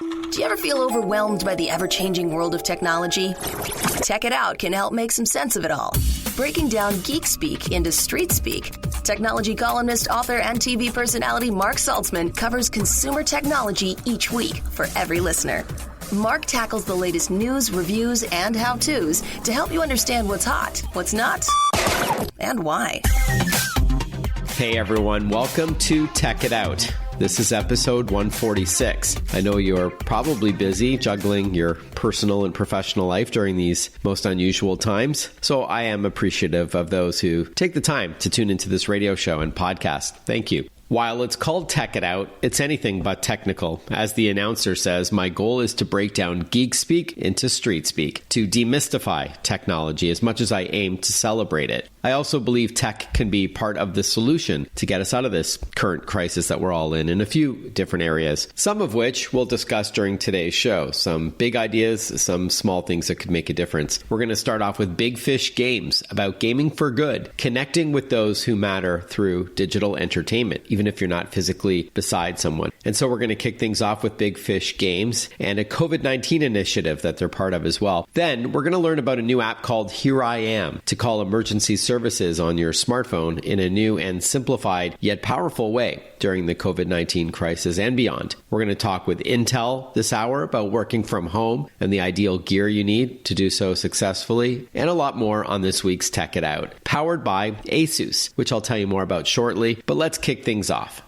Do you ever feel overwhelmed by the ever-changing world of technology? Tech It Out can help make some sense of it all. Breaking down geek speak into street speak, technology columnist, author, and TV personality Mark Saltzman covers consumer technology each week for every listener. Mark tackles the latest news, reviews, and how-tos to help you understand what's hot, what's not, and why. Hey everyone, welcome to Tech It Out. This is episode 146. I know you're probably busy juggling your personal and professional life during these most unusual times, so I am appreciative of those who take the time to tune into this radio show and podcast. Thank you. While it's called Tech It Out, it's anything but technical. As the announcer says, my goal is to break down geek speak into street speak, to demystify technology as much as I aim to celebrate it. I also believe tech can be part of the solution to get us out of this current crisis that we're all in a few different areas, some of which we'll discuss during today's show. Some big ideas, some small things that could make a difference. We're going to start off with Big Fish Games, about gaming for good, connecting with those who matter through digital entertainment, even if you're not physically beside someone. And so we're going to kick things off with Big Fish Games and a COVID-19 initiative that they're part of as well. Then we're going to learn about a new app called Here I Am to call emergency services on your smartphone in a new and simplified yet powerful way during the COVID-19 crisis and beyond. We're going to talk with Intel this hour about working from home and the ideal gear you need to do so successfully, and a lot more on this week's Tech It Out, powered by ASUS, which I'll tell you more about shortly, but let's kick things off.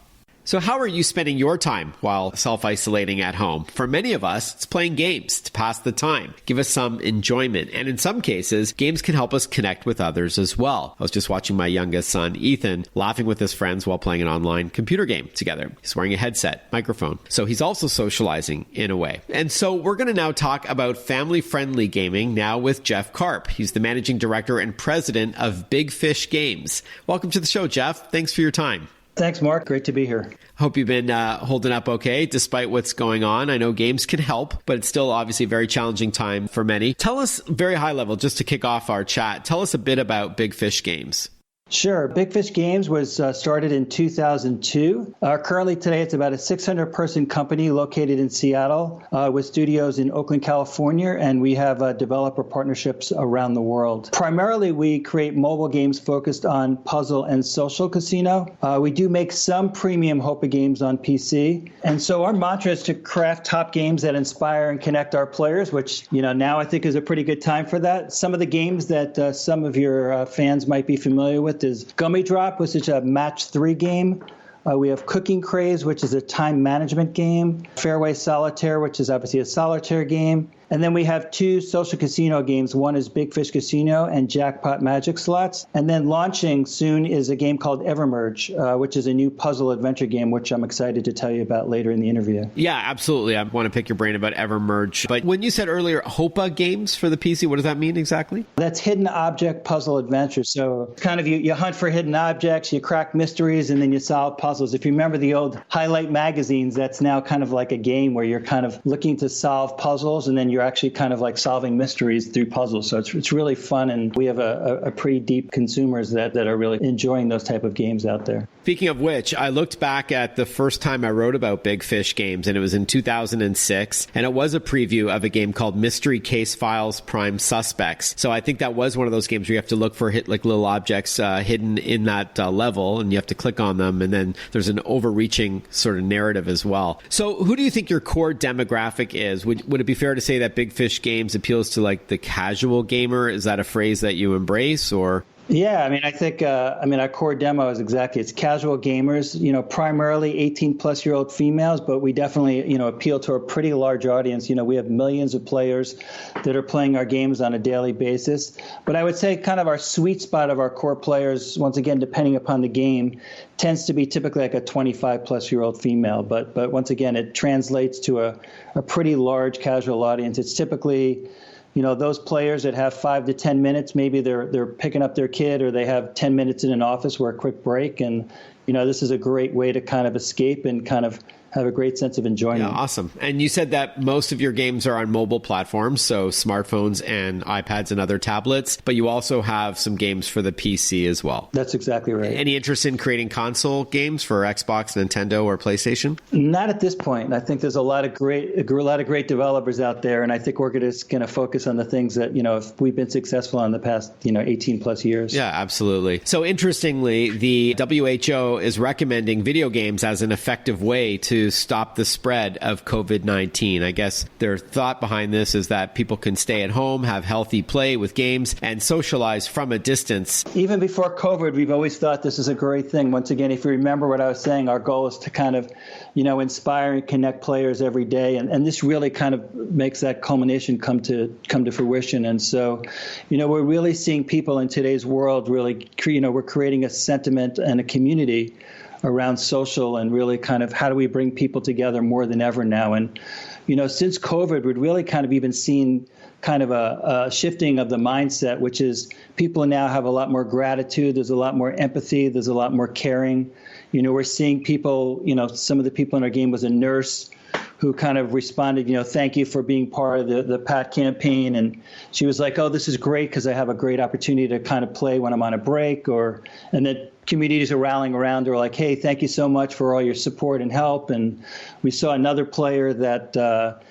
So how are you spending your time while self-isolating at home? For many of us, it's playing games to pass the time, give us some enjoyment. And in some cases, games can help us connect with others as well. I was just watching my youngest son, Ethan, laughing with his friends while playing an online computer game together. He's wearing a headset, microphone. So he's also socializing in a way. And so we're going to now talk about family-friendly gaming now with Jeff Karp. He's the managing director and president of Big Fish Games. Welcome to the show, Jeff. Thanks for your time. Thanks, Mark. Great to be here. Hope you've been holding up okay despite what's going on. I know games can help, but it's still obviously a very challenging time for many. Tell us, very high level, just to kick off our chat, tell us a bit about Big Fish Games. Sure. Big Fish Games was started in 2002. Currently today, it's about a 600-person company located in Seattle with studios in Oakland, California, and we have developer partnerships around the world. Primarily, we create mobile games focused on puzzle and social casino. We do make some premium HOPA games on PC. And so our mantra is to craft top games that inspire and connect our players, which, now I think is a pretty good time for that. Some of the games that some of your fans might be familiar with is Gummy Drop, which is a match 3 game. We have Cooking Craze, which is a time management game. Fairway Solitaire, which is obviously a solitaire game. And then we have 2 social casino games. One is Big Fish Casino and Jackpot Magic Slots. And then launching soon is a game called Evermerge, which is a new puzzle adventure game, which I'm excited to tell you about later in the interview. Yeah, absolutely. I want to pick your brain about Evermerge. But when you said earlier HOPA games for the PC, what does that mean exactly? That's hidden object puzzle adventure. So kind of you hunt for hidden objects, you crack mysteries, and then you solve puzzles. If you remember the old Highlight magazines, that's now kind of like a game where you're kind of looking to solve puzzles, and then you're actually kind of like solving mysteries through puzzles. So it's really fun, and we have a pretty deep consumers that are really enjoying those type of games out there. Speaking of which, I looked back at the first time I wrote about Big Fish Games, and it was in 2006, and it was a preview of a game called Mystery Case Files Prime Suspects. So I think that was one of those games where you have to look for like little objects hidden in that level, and you have to click on them, and then there's an overreaching sort of narrative as well. So who do you think your core demographic is? Would it be fair to say that Big Fish Games appeals to like the casual gamer? Is that a phrase that you embrace, or? Yeah, I think our core demo is it's casual gamers, primarily 18-plus-year-old females, but we definitely, appeal to a pretty large audience. We have millions of players that are playing our games on a daily basis. But I would say kind of our sweet spot of our core players, once again, depending upon the game, tends to be typically like a 25-plus-year-old female. But once again, it translates to a pretty large casual audience. It's typically those players that have 5 to 10 minutes, maybe they're picking up their kid, or they have 10 minutes in an office where a quick break. And, this is a great way to kind of escape and kind of have a great sense of enjoyment. Yeah, awesome. And you said that most of your games are on mobile platforms, so smartphones and iPads and other tablets, but you also have some games for the PC as well. That's exactly right. Any interest in creating console games for Xbox, Nintendo, or PlayStation? Not at this point. I think there's a lot of great developers out there, and I think we're just going to focus on the things that, if we've been successful in the past, 18 plus years. Yeah, absolutely. So interestingly, the WHO is recommending video games as an effective way to stop the spread of COVID-19. I guess their thought behind this is that people can stay at home, have healthy play with games, and socialize from a distance. Even before COVID, we've always thought this is a great thing. Once again, if you remember what I was saying, our goal is to kind of, inspire and connect players every day. And this really kind of makes that culmination come to fruition. And so, we're really seeing people in today's world really, we're creating a sentiment and a community around social and really kind of how do we bring people together more than ever now. And, since COVID, we've really kind of even seen kind of a shifting of the mindset, which is people now have a lot more gratitude. There's a lot more empathy. There's a lot more caring. We're seeing people, some of the people in our game was a nurse who kind of responded, thank you for being part of the PAT campaign. And she was like, oh, this is great because I have a great opportunity to kind of play when I'm on a break. And then communities are rallying around her like, hey, thank you so much for all your support and help. And we saw another player that,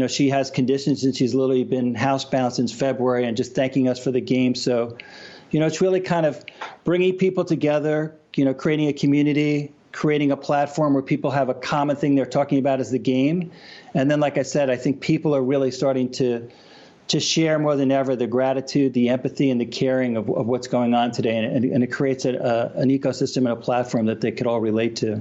she has conditions and she's literally been housebound since February and just thanking us for the game. So, it's really kind of bringing people together, creating a community, creating a platform where people have a common thing they're talking about as the game. And then, like I said, I think people are really starting to share more than ever the gratitude, the empathy, and the caring of what's going on today. And it creates an ecosystem and a platform that they could all relate to.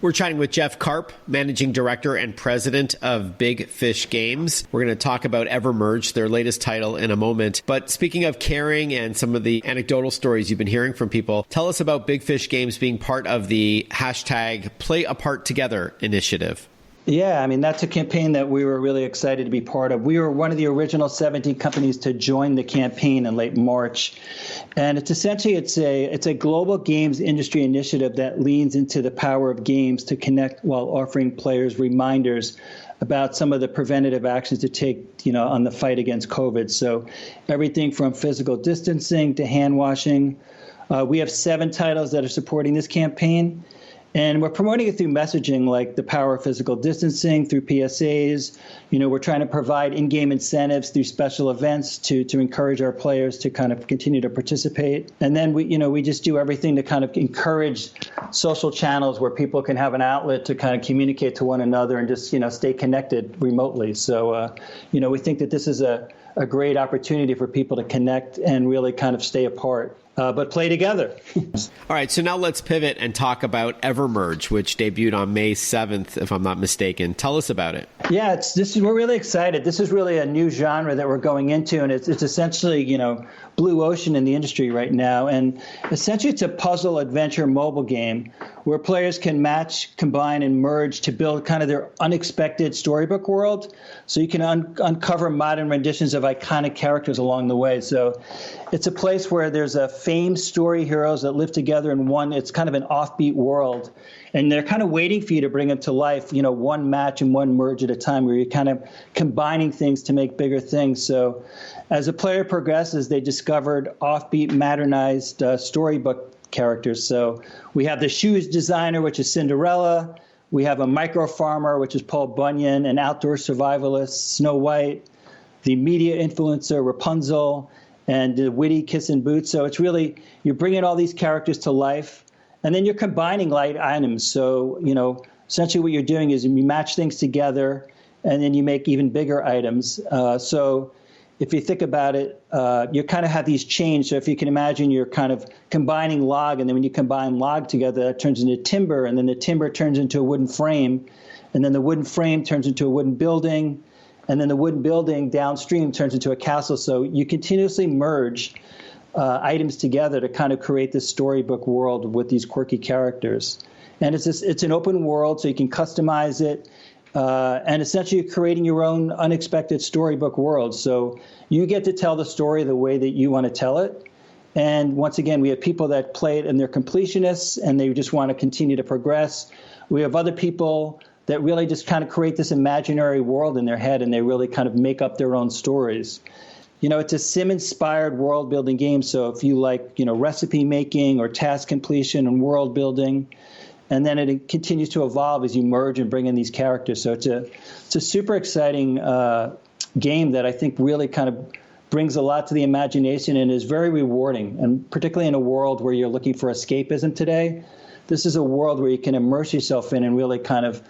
We're chatting with Jeff Karp, Managing Director and President of Big Fish Games. We're going to talk about Evermerge, their latest title, in a moment. But speaking of caring and some of the anecdotal stories you've been hearing from people, tell us about Big Fish Games being part of the hashtag Play Apart Together initiative. Yeah, that's a campaign that we were really excited to be part of. We were one of the original 17 companies to join the campaign in late March. And it's essentially, it's a global games industry initiative that leans into the power of games to connect while offering players reminders about some of the preventative actions to take, on the fight against COVID. So everything from physical distancing to hand washing. We have 7 titles that are supporting this campaign. And we're promoting it through messaging like the power of physical distancing, through PSAs. We're trying to provide in-game incentives through special events to encourage our players to kind of continue to participate. And then we just do everything to kind of encourage social channels where people can have an outlet to kind of communicate to one another and just, stay connected remotely. So, we think that this is a great opportunity for people to connect and really kind of stay apart. But play together. All right, so now let's pivot and talk about Evermerge, which debuted on May 7th, if I'm not mistaken. Tell us about it. Yeah, we're really excited. This is really a new genre that we're going into, and it's essentially, blue ocean in the industry right now. And essentially, it's a puzzle adventure mobile game where players can match, combine, and merge to build kind of their unexpected storybook world. So you can uncover modern renditions of iconic characters along the way. So it's a place where there's a famed story heroes that live together in one. It's kind of an offbeat world. And they're kind of waiting for you to bring them to life, one match and one merge at a time, where you're kind of combining things to make bigger things. So as a player progresses, they discovered offbeat, modernized storybook characters. So we have the shoes designer, which is Cinderella. We have a micro farmer, which is Paul Bunyan, an outdoor survivalist, Snow White, the media influencer, Rapunzel, and the witty Kiss in Boots. So it's really, you're bringing all these characters to life, and then you're combining light items. So, essentially what you're doing is you match things together, and then you make even bigger items. So if you think about it, you kind of have these chains. So if you can imagine, you're kind of combining log, and then when you combine log together, that turns into timber, and then the timber turns into a wooden frame, and then the wooden frame turns into a wooden building, and then the wooden building downstream turns into a castle. So you continuously merge items together to kind of create this storybook world with these quirky characters. And it's an open world, so you can customize it. And essentially you're creating your own unexpected storybook world. So you get to tell the story the way that you want to tell it. And once again, we have people that play it and they're completionists and they just want to continue to progress. We have other people that really just kind of create this imaginary world in their head, and they really kind of make up their own stories. It's a sim-inspired world-building game, so if you like, recipe making or task completion and world building, and then it continues to evolve as you merge and bring in these characters. So it's a super exciting game that I think really kind of brings a lot to the imagination and is very rewarding, and particularly in a world where you're looking for escapism today. This is a world where you can immerse yourself in and really kind of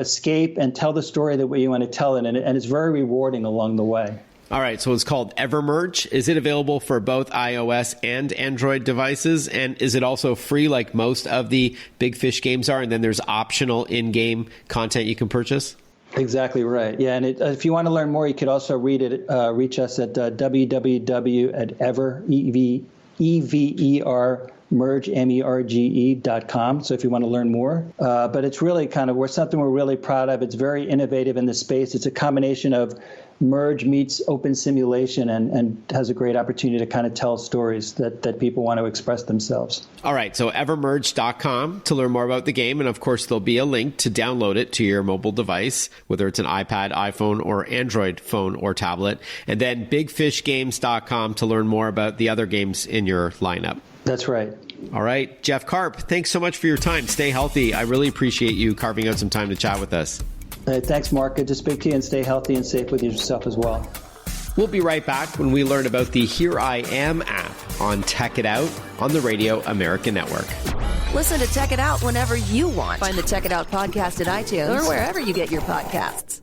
escape and tell the story the way you want to tell it, and it's very rewarding along the way. All right, so it's called Evermerge. Is it available for both iOS and Android devices? And is it also free like most of the Big Fish games are? And then there's optional in-game content you can purchase? Exactly right. Yeah, and if you want to learn more, you could also reach us at www.merge.com. So if you want to learn more. But it's really something we're really proud of. It's very innovative in the space. It's a combination of Merge meets open simulation and has a great opportunity to kind of tell stories that people want to express themselves. All right, so evermerge.com to learn more about the game. And of course, there'll be a link to download it to your mobile device, whether it's an iPad, iPhone, or Android phone or tablet. And then bigfishgames.com to learn more about the other games in your lineup. That's right. All right, Jeff Karp, thanks so much for your time. Stay healthy. I really appreciate you carving out some time to chat with us. Thanks, Mark. Good to speak to you, and stay healthy and safe with yourself as well. We'll be right back when we learn about the Here I Am app on Tech It Out on the Radio America Network. Listen to Tech It Out whenever you want. Find the Tech It Out podcast at iTunes or wherever you get your podcasts.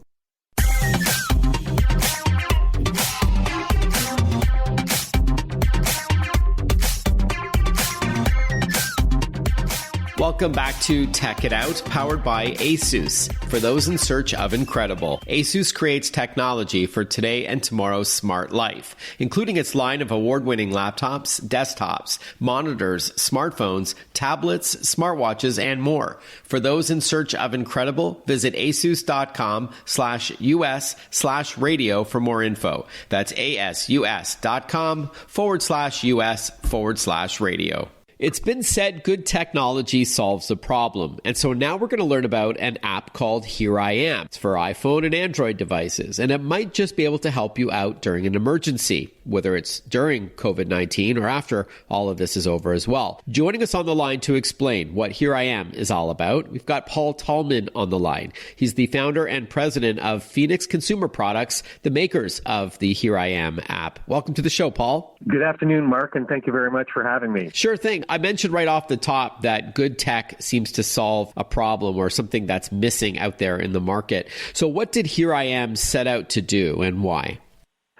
Welcome back to Tech It Out, powered by ASUS. For those in search of incredible, ASUS creates technology for today and tomorrow's smart life, including its line of award-winning laptops, desktops, monitors, smartphones, tablets, smartwatches, and more. For those in search of incredible, visit asus.com/US/radio for more info. That's asus.com/US/radio. It's been said good technology solves the problem, and so now we're going to learn about an app called Here I Am. It's for iPhone and Android devices, and it might just be able to help you out during an emergency, whether it's during COVID-19 or after all of this is over as well. Joining us on the line to explain what Here I Am is all about, we've got Paul Tallman on the line. He's the founder and president of Phoenix Consumer Products, the makers of the Here I Am app. Welcome to the show, Paul. Good afternoon, Mark, and thank you very much for having me. Sure thing. I mentioned right off the top that good tech seems to solve a problem or something that's missing out there in the market. So what did Here I Am set out to do and why?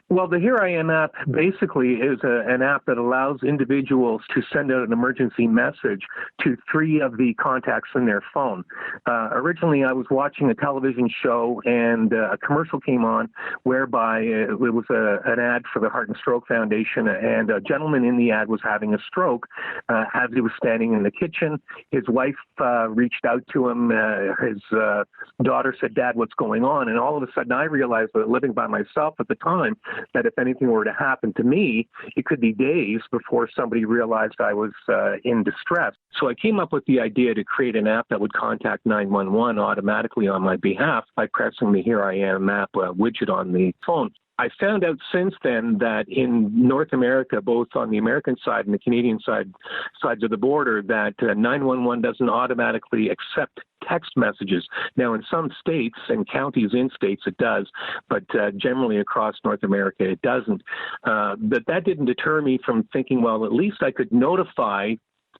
Well, the Here I Am app basically is an app that allows individuals to send out an emergency message to 3 of the contacts in their phone. Originally, I was watching a television show and a commercial came on whereby it was an ad for the Heart and Stroke Foundation, and a gentleman in the ad was having a stroke as he was standing in the kitchen. His wife reached out to him. His daughter said, "Dad, what's going on?" And all of a sudden, I realized that living by myself at the time, that if anything were to happen to me, it could be days before somebody realized I was in distress. So I came up with the idea to create an app that would contact 911 automatically on my behalf by pressing the Here I Am app widget on the phone. I found out since then that in North America, both on the American side and the Canadian sides of the border, that 911 doesn't automatically accept text messages. Now, in some states and counties in states, it does, but generally across North America, it doesn't. But that didn't deter me from thinking, well, at least I could notify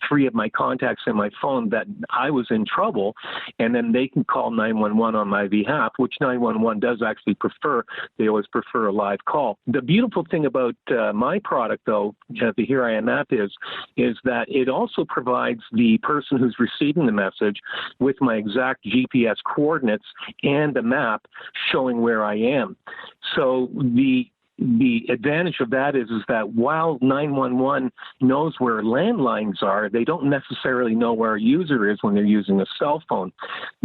3 of my contacts in my phone that I was in trouble, and then they can call 911 on my behalf, which 911 does actually prefer. They always prefer a live call. The beautiful thing about my product, though, the Here I Am app is that it also provides the person who's receiving the message with my exact GPS coordinates and a map showing where I am. So the advantage of that is that while 911 knows where landlines are, they don't necessarily know where a user is when they're using a cell phone.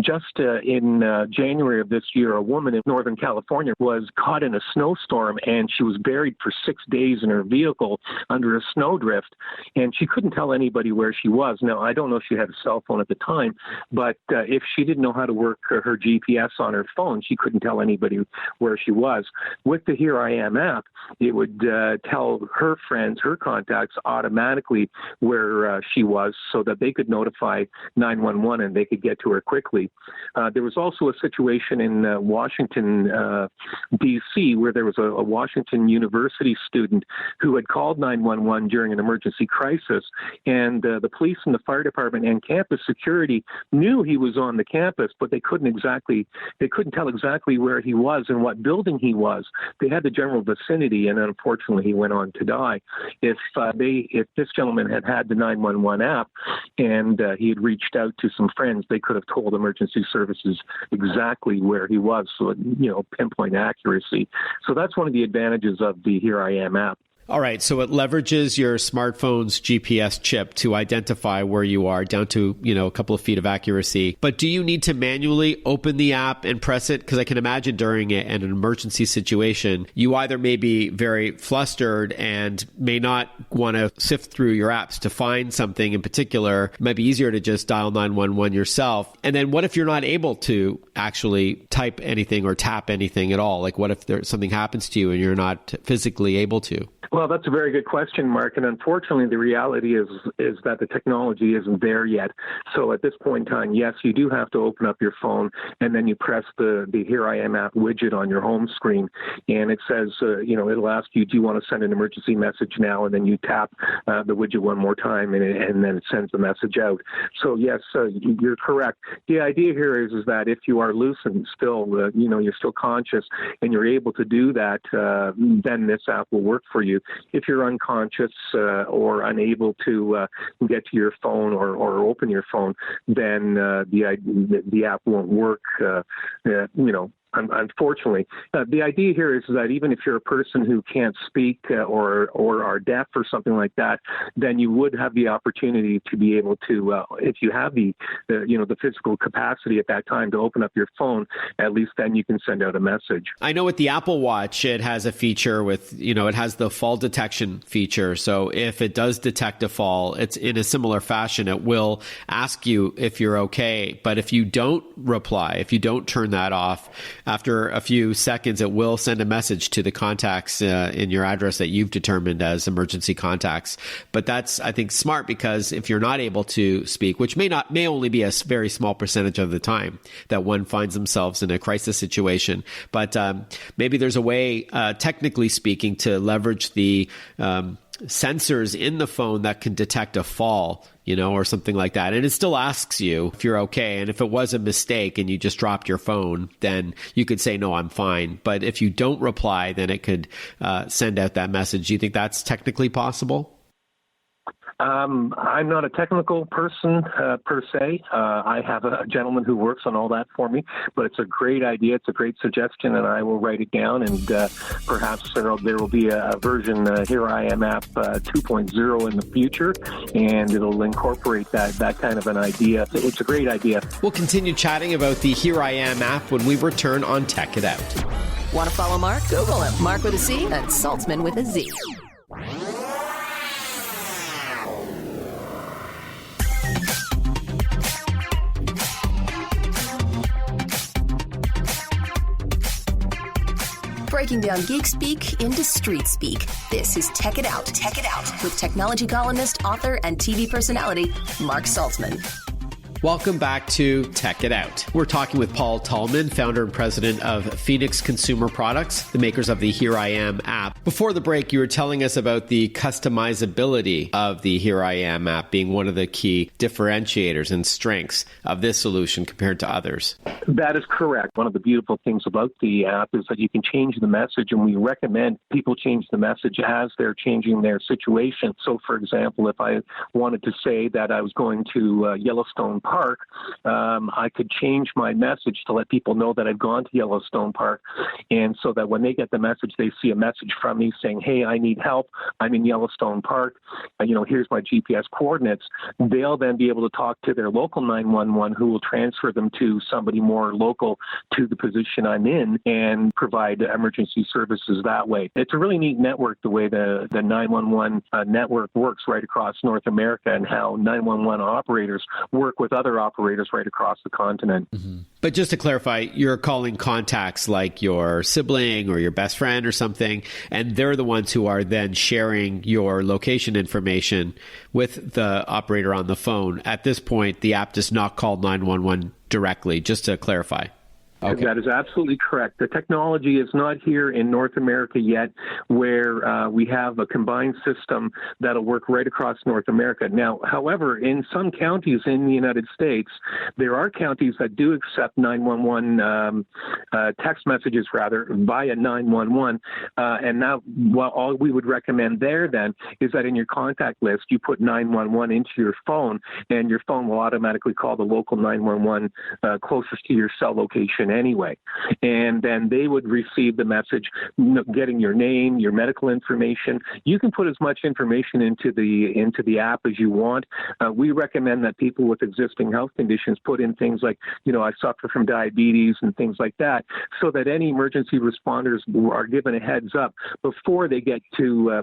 Just in January of this year, a woman in Northern California was caught in a snowstorm, and she was buried for 6 days in her vehicle under a snowdrift, and she couldn't tell anybody where she was. Now, I don't know if she had a cell phone at the time, but if she didn't know how to work her GPS on her phone, she couldn't tell anybody where she was. With the Here I Am app, it would tell her friends, her contacts automatically where she was so that they could notify 911 and they could get to her quickly. There was also a situation in Washington, D.C., where there was a Washington University student who had called 911 during an emergency crisis, and the police and the fire department and campus security knew he was on the campus, but they couldn't tell exactly where he was and what building he was. They had the general vicinity, and unfortunately he went on to die. If this gentleman had had the 911 app and he had reached out to some friends, they could have told emergency services exactly where he was, so pinpoint accuracy. So that's one of the advantages of the Here I Am app. All right, so it leverages your smartphone's GPS chip to identify where you are down to, a couple of feet of accuracy. But do you need to manually open the app and press it? Because I can imagine during an emergency situation, you either may be very flustered and may not want to sift through your apps to find something in particular. It might be easier to just dial 911 yourself. And then what if you're not able to actually type anything or tap anything at all? Like what if something happens to you and you're not physically able to? Well, that's a very good question, Mark. And unfortunately, the reality is that the technology isn't there yet. So at this point in time, yes, you do have to open up your phone, and then you press the Here I Am app widget on your home screen, and it says, it'll ask you, do you want to send an emergency message now? And then you tap the widget one more time, and then it sends the message out. So yes, you're correct. The idea here is that if you are lucid still, you're still conscious, and you're able to do that, then this app will work for you. If you're unconscious or unable to get to your phone or open your phone, then the app won't work. Unfortunately, the idea here is that even if you're a person who can't speak or are deaf or something like that, then you would have the opportunity to be able to, if you have the physical capacity at that time to open up your phone, at least then you can send out a message. I know with the Apple Watch, it has a feature with, it has the fall detection feature. So if it does detect a fall, it's in a similar fashion. It will ask you if you're okay. But if you don't reply, if you don't turn that off, after a few seconds, it will send a message to the contacts in your address that you've determined as emergency contacts. But that's, I think, smart, because if you're not able to speak, which may only be a very small percentage of the time that one finds themselves in a crisis situation, but maybe there's a way, technically speaking, to leverage the sensors in the phone that can detect a fall, or something like that. And it still asks you if you're okay. And if it was a mistake and you just dropped your phone, then you could say, no, I'm fine. But if you don't reply, then it could send out that message. Do you think that's technically possible? I'm not a technical person per se. I have a gentleman who works on all that for me, but it's a great idea. It's a great suggestion, and I will write it down. And perhaps there will be a version, Here I Am app 2.0 in the future, and it'll incorporate that kind of an idea. It's a great idea. We'll continue chatting about the Here I Am app when we return on Tech It Out. Want to follow Mark? Google him. Mark with a C and Saltzman with a Z. Breaking down geek speak into street speak. This is Tech It Out. Tech It Out with technology columnist, author, and TV personality Mark Saltzman. Welcome back to Tech It Out. We're talking with Paul Tallman, founder and president of Phoenix Consumer Products, the makers of the Here I Am app. Before the break, you were telling us about the customizability of the Here I Am app being one of the key differentiators and strengths of this solution compared to others. That is correct. One of the beautiful things about the app is that you can change the message, and we recommend people change the message as they're changing their situation. So, for example, if I wanted to say that I was going to Yellowstone Park, I could change my message to let people know that I've gone to Yellowstone Park, and so that when they get the message, they see a message from me saying, hey, I need help. I'm in Yellowstone Park. Here's my GPS coordinates. They'll then be able to talk to their local 911, who will transfer them to somebody more local to the position I'm in and provide emergency services that way. It's a really neat network, the way the 911 network works right across North America, and how 911 operators work with other operators right across the continent. Mm-hmm. But just to clarify, you're calling contacts like your sibling or your best friend or something, and they're the ones who are then sharing your location information with the operator on the phone. At this point, the app does not call 911 directly, just to clarify. Okay. That is absolutely correct. The technology is not here in North America yet, where we have a combined system that'll work right across North America. Now, however, in some counties in the United States, there are counties that do accept 911 text messages, via 911. And now, all we would recommend there then is that in your contact list, you put 911 into your phone, and your phone will automatically call the local 911 closest to your cell location anyway, and then they would receive the message, getting your name, your medical information. You can put as much information into the app as you want. We recommend that people with existing health conditions put in things like, I suffer from diabetes and things like that, so that any emergency responders are given a heads up before they get to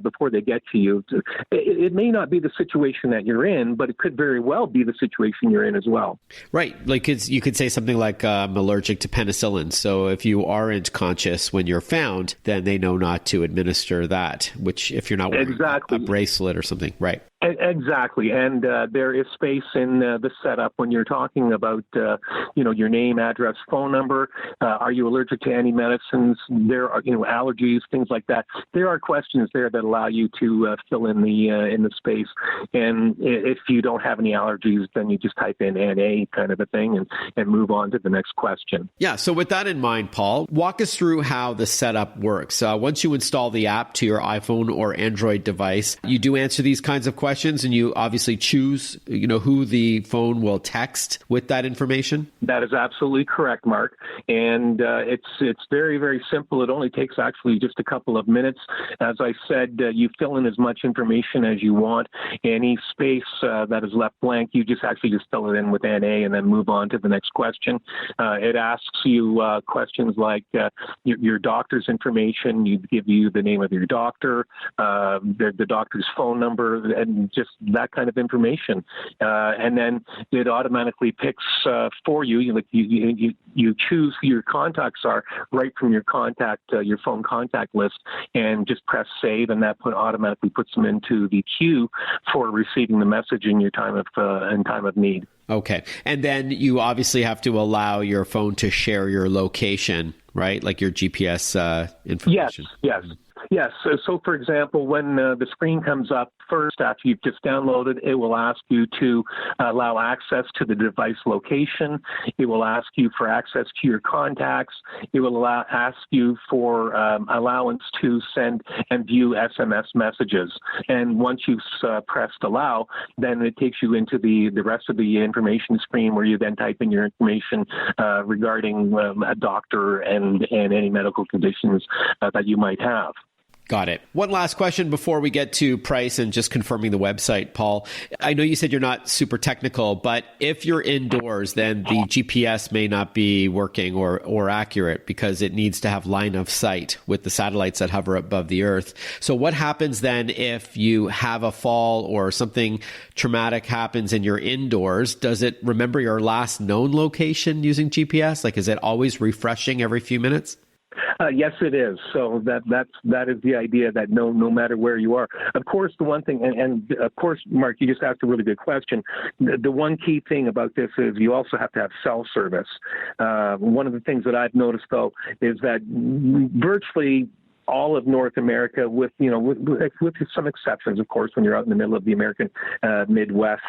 you. It may not be the situation that you're in, but it could very well be the situation you're in as well. Right, like you could say something like, I'm allergic to penicillin. So if you aren't conscious when you're found, then they know not to administer that, which if you're not wearing a bracelet or something. Right. Exactly. And there is space in the setup when you're talking about, your name, address, phone number. Are you allergic to any medicines? There are, allergies, things like that. There are questions there that allow you to fill in the space. And if you don't have any allergies, then you just type in NA kind of a thing and move on to the next question. Yeah. So with that in mind, Paul, walk us through how the setup works. Once you install the app to your iPhone or Android device, you do answer these kinds of questions, and you obviously choose, who the phone will text with that information? That is absolutely correct, Mark. And it's very, very simple. It only takes actually just a couple of minutes. As I said, you fill in as much information as you want. Any space that is left blank, you just fill it in with NA and then move on to the next question. It asks you questions like your doctor's information. You give you the name of your doctor, the doctor's phone number, and just that kind of information. And then it automatically picks for you. You choose who your contacts are right from your phone contact list, and just press save, and that automatically puts them into the queue for receiving the message in your time of need. Okay. And then you obviously have to allow your phone to share your location, right? Like your GPS information. Yes. So for example, when the screen comes up first after you've just downloaded, it will ask you to allow access to the device location. It will ask you for access to your contacts. It will ask you for allowance to send and view SMS messages. And once you've pressed allow, then it takes you into the rest of the information screen, where you then type in your information regarding a doctor and any medical conditions that you might have. Got it. One last question before we get to price and just confirming the website, Paul. I know you said you're not super technical, but if you're indoors, then the GPS may not be working or accurate, because it needs to have line of sight with the satellites that hover above the Earth. So what happens then if you have a fall or something traumatic happens and you're indoors? Does it remember your last known location using GPS? Like, is it always refreshing every few minutes? Yes, it is. So that is the idea, that no matter where you are. Of course, the one thing, and of course, Mark, you just asked a really good question. The one key thing about this is you also have to have cell service. One of the things that I've noticed, though, is that virtually all of North America, with some exceptions, of course, when you're out in the middle of the American Midwest,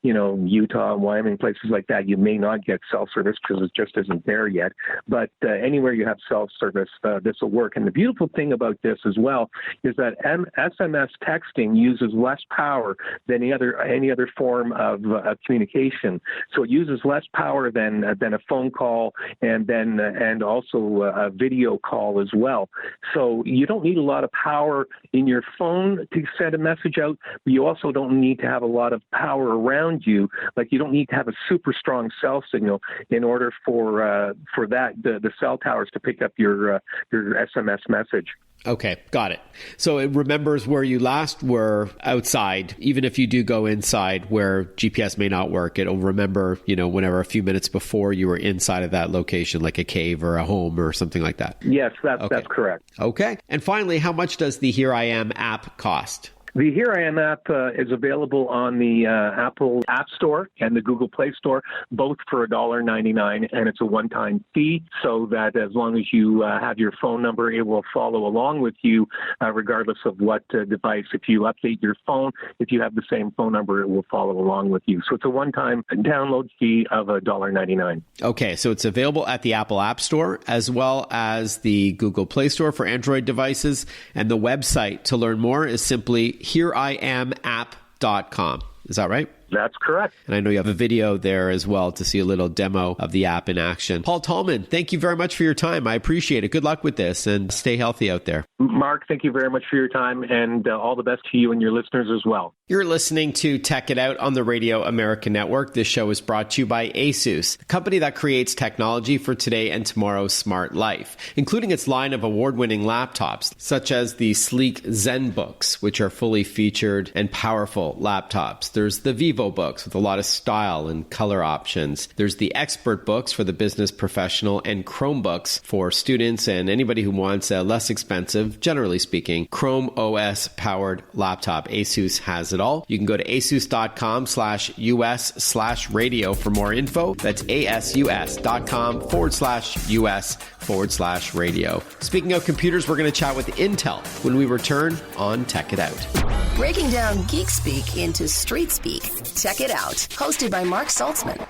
Utah and Wyoming, places like that, you may not get cell service because it just isn't there yet. But anywhere you have cell service, this will work. And the beautiful thing about this as well is that SMS texting uses less power than any other form of communication. So it uses less power than a phone call and also a video call as well. So you don't need a lot of power in your phone to send a message out, but you also don't need to have a lot of power around you. Like, you don't need to have a super strong cell signal in order for the cell towers to pick up your SMS message. Okay, got it. So it remembers where you last were outside. Even if you do go inside where GPS may not work, it'll remember, whenever a few minutes before you were inside of that location, like a cave or a home or something like that. Yes, that's correct. Okay. And finally, how much does the Here I Am app cost? The Here I Am app is available on the Apple App Store and the Google Play Store, both for $1.99, and it's a one-time fee, so that as long as you have your phone number, it will follow along with you, regardless of what device. If you update your phone, if you have the same phone number, it will follow along with you. So it's a one-time download fee of $1.99. Okay, so it's available at the Apple App Store as well as the Google Play Store for Android devices, and the website to learn more is simply HereIamApp.com. Is that right? That's correct. And I know you have a video there as well to see a little demo of the app in action. Paul Tallman, thank you very much for your time. I appreciate it. Good luck with this and stay healthy out there. Mark, thank you very much for your time, and all the best to you and your listeners as well. You're listening to Tech It Out on the Radio America Network. This show is brought to you by ASUS, the company that creates technology for today and tomorrow's smart life, including its line of award-winning laptops, such as the sleek ZenBooks, which are fully featured and powerful laptops. There's the Vivo books with a lot of style and color options. There's the Expert books for the business professional, and Chromebooks for students and anybody who wants a less expensive, generally speaking, Chrome OS powered laptop. ASUS has it all. You can go to asus.com/US/radio for more info. That's asus.com/US/radio. Speaking of computers, we're going to chat with Intel when we return on Tech It Out. Breaking down geek speak into street speak. Check it out. Hosted by Mark Saltzman.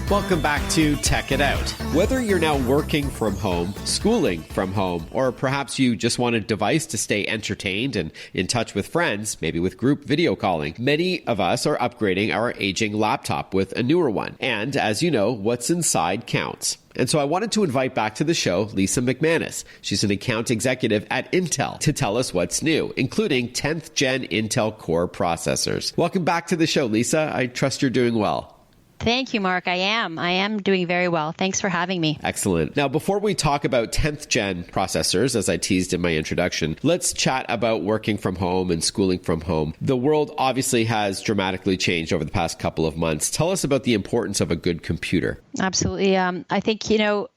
Welcome back to Tech It Out. Whether you're now working from home, schooling from home, or perhaps you just want a device to stay entertained and in touch with friends, maybe with group video calling, many of us are upgrading our aging laptop with a newer one. And as you know, what's inside counts. And so I wanted to invite back to the show Lisa McManus. She's an account executive at Intel to tell us what's new, including 10th gen Intel Core processors. Welcome back to the show, Lisa. I trust you're doing well. Thank you, Mark. I am doing very well. Thanks for having me. Excellent. Now, before we talk about 10th gen processors, as I teased in my introduction, let's chat about working from home and schooling from home. The world obviously has dramatically changed over the past couple of months. Tell us about the importance of a good computer. Absolutely. I think,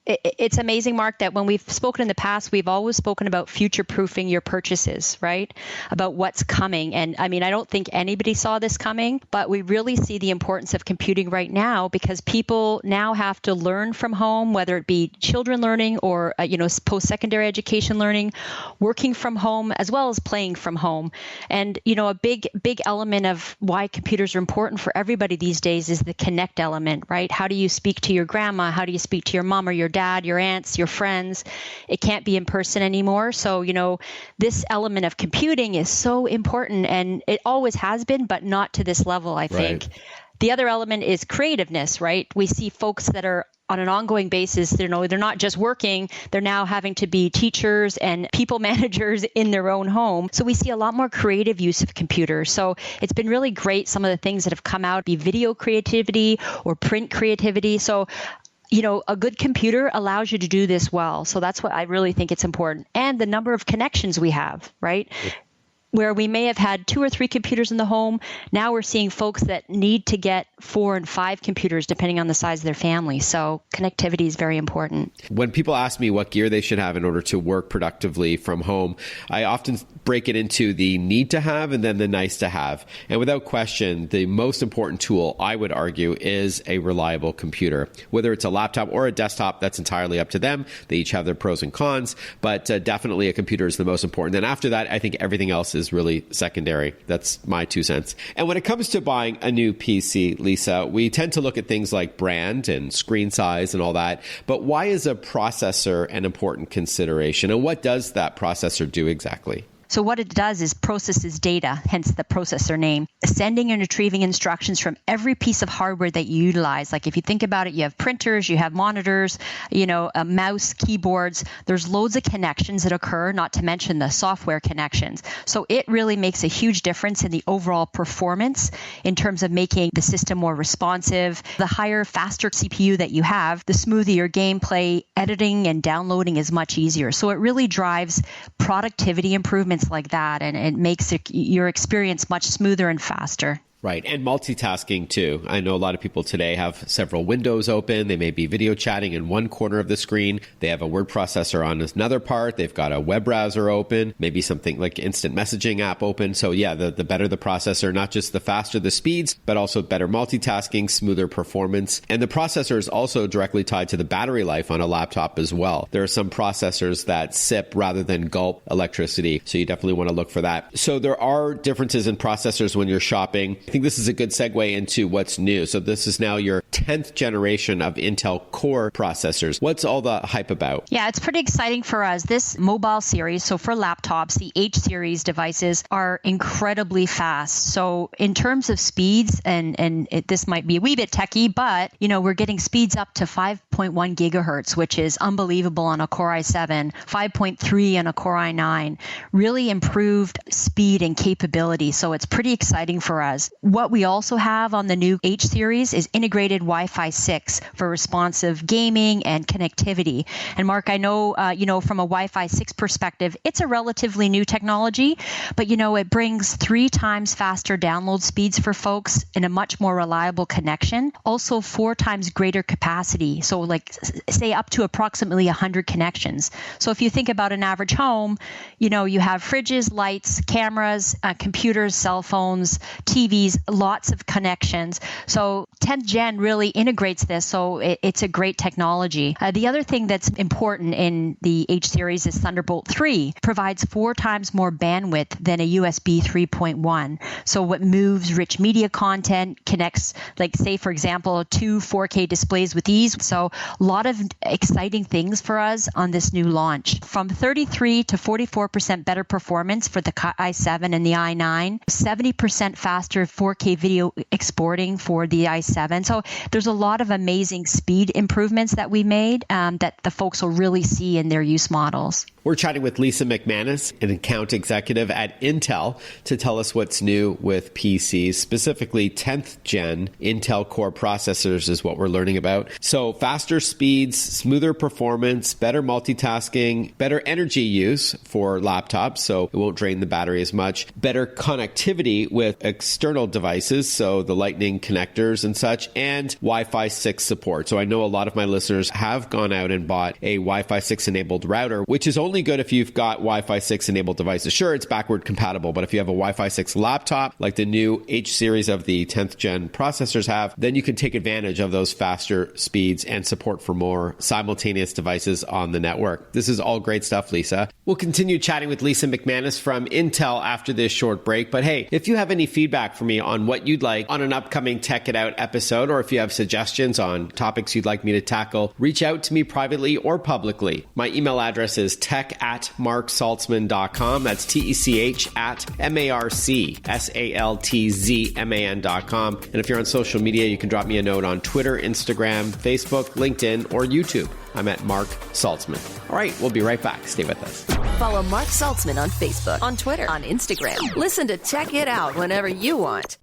it's amazing, Mark, that when we've spoken in the past, we've always spoken about future-proofing your purchases, right? About what's coming. And I don't think anybody saw this coming, but we really see the importance of computing right now because people now have to learn from home, whether it be children learning or, post-secondary education learning, working from home, as well as playing from home. And, a big element of why computers are important for everybody these days is the connect element, right? How do you speak to your grandma? How do you speak to your mom or your dad, your aunts, your friends? It can't be in person anymore. So, this element of computing is so important, and it always has been, but not to this level, I think. Right. The other element is creativeness, right? We see folks that are on an ongoing basis, they're not just working, they're now having to be teachers and people managers in their own home. So we see a lot more creative use of computers. So it's been really great. Some of the things that have come out, be video creativity or print creativity. So a good computer allows you to do this well. So that's what I really think it's important. And the number of connections we have, right? where we may have had 2 or 3 computers in the home, now we're seeing folks that need to get 4 and 5 computers depending on the size of their family. So connectivity is very important. When people ask me what gear they should have in order to work productively from home, I often break it into the need to have and then the nice to have. And without question, the most important tool, I would argue, is a reliable computer. Whether it's a laptop or a desktop, that's entirely up to them. They each have their pros and cons, but definitely a computer is the most important. And after that, I think everything else is really secondary. That's my 2 cents. And when it comes to buying a new PC, Lisa, we tend to look at things like brand and screen size and all that. But why is a processor an important consideration? And what does that processor do exactly? So what it does is processes data, hence the processor name, sending and retrieving instructions from every piece of hardware that you utilize. Like if you think about it, you have printers, you have monitors, a mouse, keyboards. There's loads of connections that occur, not to mention the software connections. So it really makes a huge difference in the overall performance in terms of making the system more responsive. The higher, faster CPU that you have, the smoother your gameplay, editing and downloading is much easier. So it really drives productivity improvements like that, and it makes your experience much smoother and faster. Right. And multitasking too. I know a lot of people today have several windows open. They may be video chatting in one corner of the screen. They have a word processor on another part. They've got a web browser open, maybe something like instant messaging app open. So yeah, the better the processor, not just the faster the speeds, but also better multitasking, smoother performance. And the processor is also directly tied to the battery life on a laptop as well. There are some processors that sip rather than gulp electricity. So you definitely want to look for that. So there are differences in processors when you're shopping. I think this is a good segue into what's new. So this is now your 10th generation of Intel Core processors. What's all the hype about? Yeah, it's pretty exciting for us. This mobile series, so for laptops, the H series devices are incredibly fast. So in terms of speeds, this might be a wee bit techie, but we're getting speeds up to 5.1 gigahertz, which is unbelievable on a Core i7, 5.3 on a Core i9, really improved speed and capability. So it's pretty exciting for us. What we also have on the new H series is integrated Wi-Fi 6 for responsive gaming and connectivity. And Mark, I know, from a Wi-Fi 6 perspective, it's a relatively new technology, but, it brings 3 times faster download speeds for folks in a much more reliable connection. Also 4 times greater capacity. So say up to approximately 100 connections. So if you think about an average home, you have fridges, lights, cameras, computers, cell phones, TVs, lots of connections. So 10th gen really integrates this, so it's a great technology. The other thing that's important in the H series is Thunderbolt 3 provides 4 times more bandwidth than a USB 3.1. So what moves rich media content, connects, say, for example, 2 4K displays with ease. So a lot of exciting things for us on this new launch. From 33 to 44% better performance for the i7 and the i9, 70% faster 4K video exporting for the i7. So there's a lot of amazing speed improvements that we made that the folks will really see in their use models. We're chatting with Lisa McManus, an account executive at Intel, to tell us what's new with PCs, specifically 10th gen Intel Core processors is what we're learning about. So faster speeds, smoother performance, better multitasking, better energy use for laptops, so it won't drain the battery as much, better connectivity with external devices, so the Lightning connectors and such, and Wi-Fi 6 support. So I know a lot of my listeners have gone out and bought a Wi-Fi 6 enabled router, which is only good if you've got Wi-Fi 6 enabled devices. Sure, it's backward compatible, but if you have a Wi-Fi 6 laptop, like the new H series of the 10th gen processors have, then you can take advantage of those faster speeds and support for more simultaneous devices on the network. This is all great stuff, Lisa. We'll continue chatting with Lisa McManus from Intel after this short break. But hey, if you have any feedback for me on what you'd like on an upcoming Tech It Out episode, or if you have suggestions on topics you'd like me to tackle, reach out to me privately or publicly. My email address is tech@marksaltzman.com. That's TECH@MARCSALTZMAN.com. And if you're on social media, you can drop me a note on Twitter, Instagram, Facebook, LinkedIn, or YouTube. I'm at Mark Saltzman. All right, we'll be right back. Stay with us. Follow Mark Saltzman on Facebook, on Twitter, on Instagram. Listen to Tech It Out whenever you want.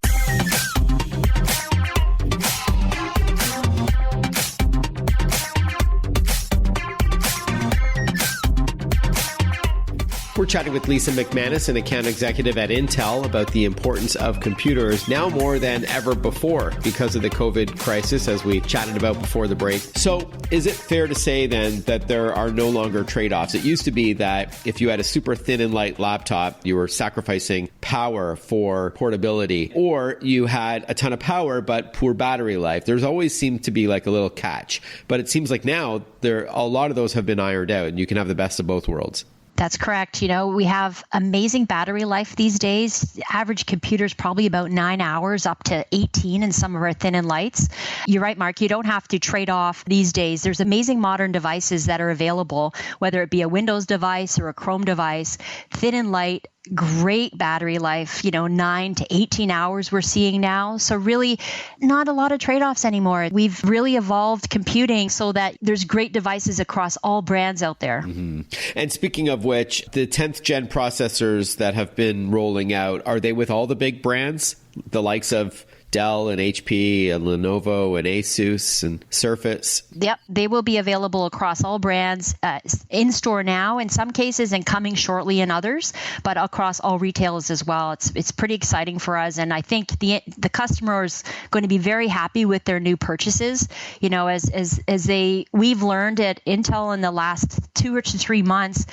We're chatting with Lisa McManus, an account executive at Intel, about the importance of computers now more than ever before because of the COVID crisis, as we chatted about before the break. So is it fair to say then that there are no longer trade-offs? It used to be that if you had a super thin and light laptop, you were sacrificing power for portability, or you had a ton of power but poor battery life. There's always seemed to be like a little catch, but it seems like now a lot of those have been ironed out and you can have the best of both worlds. That's correct. We have amazing battery life these days. Average computer's probably about 9 hours, up to 18 in some of our thin and lights. You're right, Mark. You don't have to trade off these days. There's amazing modern devices that are available, whether it be a Windows device or a Chrome device, thin and light, great battery life, 9 to 18 hours we're seeing now. So really not a lot of trade-offs anymore. We've really evolved computing so that there's great devices across all brands out there. Mm-hmm. And speaking of which, the 10th gen processors that have been rolling out, are they with all the big brands, the likes of Dell and HP and Lenovo and Asus and Surface? Yep, they will be available across all brands, in store now in some cases and coming shortly in others, but across all retailers as well. It's pretty exciting for us, and I think the customer is going to be very happy with their new purchases. We've learned at Intel in the last 2 or 3 months.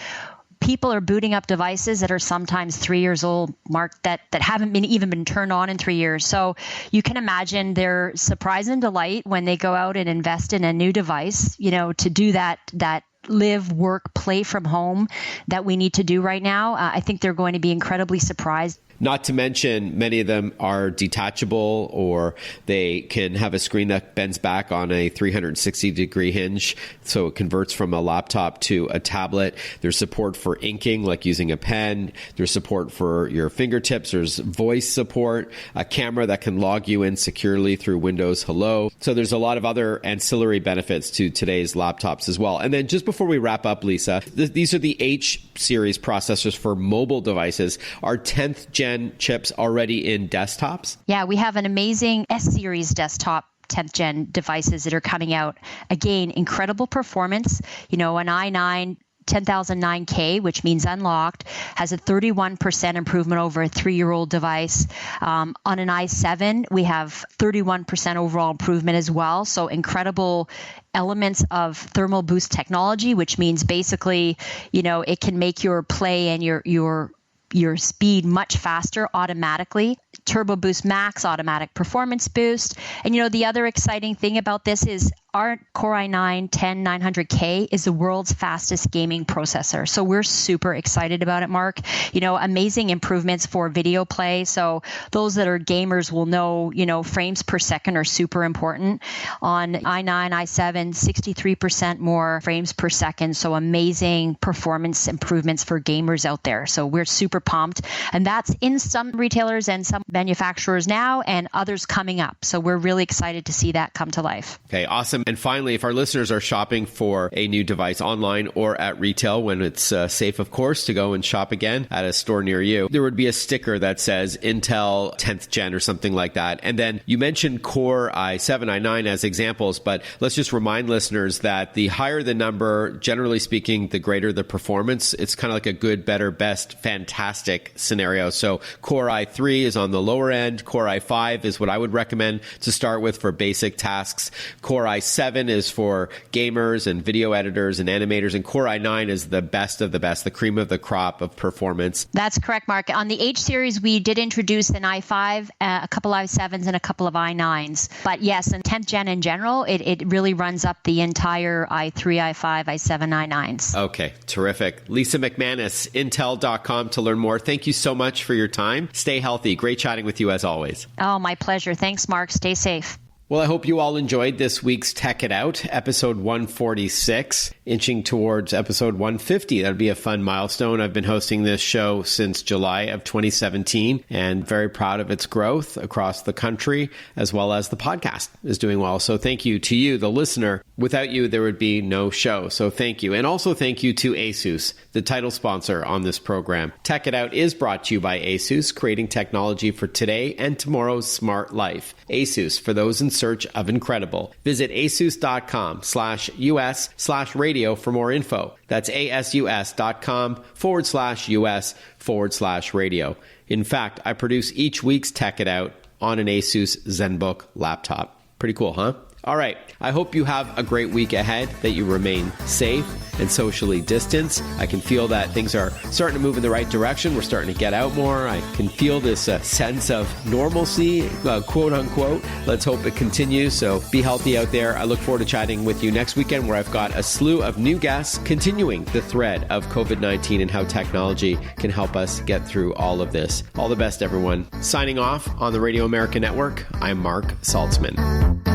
People are booting up devices that are sometimes 3 years old, Mark, that haven't even been turned on in 3 years. So you can imagine their surprise and delight when they go out and invest in a new device, to do that live, work, play from home that we need to do right now. I think they're going to be incredibly surprised. Not to mention, many of them are detachable, or they can have a screen that bends back on a 360-degree hinge, so it converts from a laptop to a tablet. There's support for inking, like using a pen. There's support for your fingertips. There's voice support, a camera that can log you in securely through Windows Hello. So there's a lot of other ancillary benefits to today's laptops as well. And then just before we wrap up, Lisa, these are the H-series processors for mobile devices. Are 10th gen chips already in desktops? Yeah, we have an amazing S-series desktop 10th gen devices that are coming out. Again, incredible performance. An i9 10009K, which means unlocked, has a 31% improvement over a 3-year-old device. On an i7, we have 31% overall improvement as well. So incredible elements of thermal boost technology, which means basically, it can make your play and your speed much faster automatically. Turbo Boost Max automatic performance boost. And the other exciting thing about this is our Core i9-10900K is the world's fastest gaming processor. So we're super excited about it, Mark. Amazing improvements for video play. So those that are gamers will know, frames per second are super important. On i9, i7, 63% more frames per second. So amazing performance improvements for gamers out there. So we're super pumped. And that's in some retailers and some manufacturers now, and others coming up. So we're really excited to see that come to life. Okay, awesome. And finally, if our listeners are shopping for a new device online or at retail, when it's safe, of course, to go and shop again at a store near you, there would be a sticker that says Intel 10th gen or something like that. And then you mentioned Core i7, i9 as examples, but let's just remind listeners that the higher the number, generally speaking, the greater the performance. It's kind of like a good, better, best, fantastic scenario. So Core i3 is on the lower end. Core i5 is what I would recommend to start with for basic tasks. Core i7 is for gamers and video editors and animators, and Core i9 is the best of the best, the cream of the crop of performance. That's correct, Mark. On the H series, we did introduce an i5, a couple i7s, and a couple of i9s. But yes, in 10th gen in general, it really runs up the entire i3, i5, i7, i9s. Okay, terrific. Lisa McManus, Intel.com to learn more. Thank you so much for your time. Stay healthy. Great chatting with you as always. Oh, my pleasure. Thanks, Mark. Stay safe. Well, I hope you all enjoyed this week's Tech It Out, episode 146, inching towards episode 150. That'd be a fun milestone. I've been hosting this show since July of 2017 and very proud of its growth across the country, as well as the podcast is doing well. So thank you to you, the listener. Without you, there would be no show. So thank you. And also thank you to Asus, the title sponsor on this program. Tech It Out is brought to you by Asus, creating technology for today and tomorrow's smart life. Asus, for those in search of incredible. Visit asus.com/US/radio for more info. That's asus.com/US/radio. In fact, I produce each week's Tech It Out on an Asus ZenBook laptop. Pretty cool, huh? All right. I hope you have a great week ahead, that you remain safe and socially distanced. I can feel that things are starting to move in the right direction. We're starting to get out more. I can feel this sense of normalcy, quote unquote. Let's hope it continues. So be healthy out there. I look forward to chatting with you next weekend, where I've got a slew of new guests continuing the thread of COVID-19 and how technology can help us get through all of this. All the best, everyone. Signing off on the Radio America Network, I'm Mark Saltzman.